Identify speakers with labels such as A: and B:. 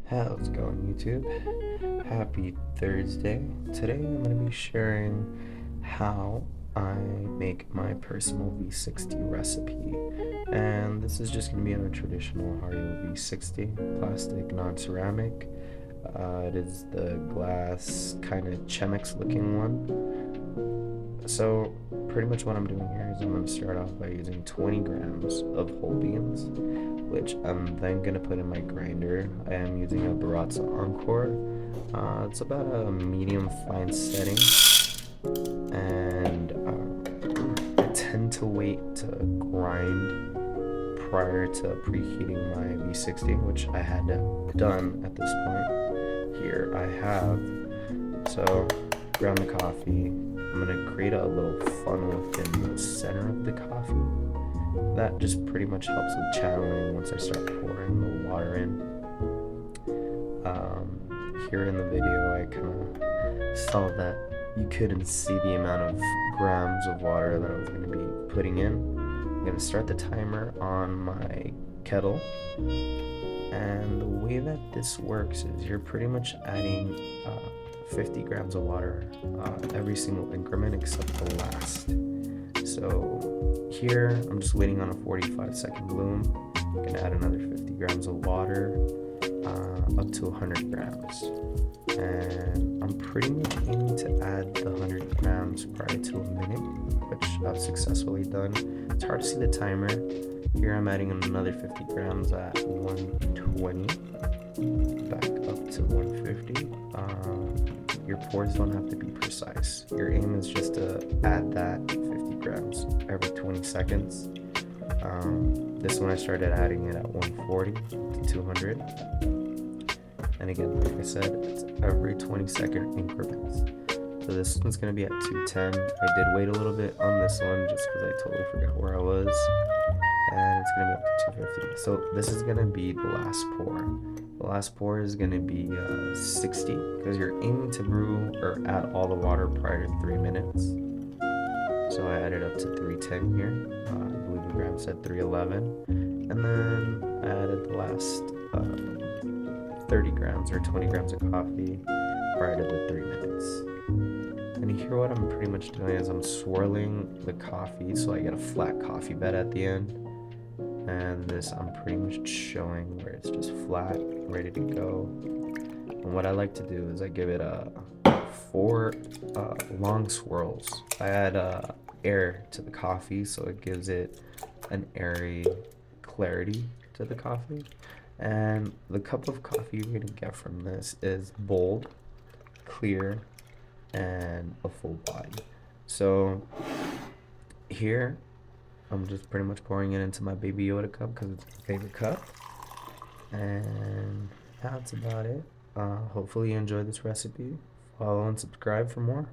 A: How's it going, YouTube? Happy Thursday. Today I'm going to be sharing how I make my personal V60 recipe. And this is just going to be on a traditional Hario V60, plastic, non-ceramic. It is the glass kind of Chemex looking one. So pretty much what I'm doing here is I'm going to start off by using 20 grams of whole beans, which I'm then going to put in my grinder. I am using a Baratza Encore. It's about a medium fine setting, and I tend to wait to grind prior to preheating my V60, which I had done at this point. Here I have, so ground the coffee. I'm going to create a little funnel within the center of the coffee. That just pretty much helps with channeling once I start pouring the water in. Here in the video I kind of saw that you couldn't see the amount of grams of water that I was going to be putting in. I'm going to start the timer on my kettle, and the way that this works is you're pretty much adding 50 grams of water every single increment except the last. So here I'm just waiting on a 45-second bloom. I'm gonna add another 50 grams of water, up to 100 grams. And I'm pretty much aiming to add the 100 grams prior to a minute, which I've successfully done. It's hard to see the timer. Here I'm adding another 50 grams at 120, back up to 150. Your pours don't have to be precise. Your aim is just to add that 50 grams every 20 seconds. This one I started adding it at 140 to 200. And again, like I said, it's every 20-second increments. So this one's going to be at 210. I did wait a little bit on this one just because I totally forgot where I was. And it's going to be up to 250. So this is going to be the last pour. The last pour is going to be 60, because you're aiming to brew or add all the water prior to 3 minutes. So I added up to 310 here. I believe the gram said 311. And then I added the last 30 grams or 20 grams of coffee prior to the 3 minutes. And here what I'm pretty much doing is I'm swirling the coffee so I get a flat coffee bed at the end. And this I'm pretty much showing where it's just flat, ready to go. And what I like to do is I give it 4 long swirls. I add air to the coffee so it gives it an airy clarity to the coffee. And the cup of coffee you're gonna get from this is bold, clear, and a full body. So here I'm just pretty much pouring it into my Baby Yoda cup because it's my favorite cup. And that's about it. Hopefully you enjoyed this recipe. Follow and subscribe for more.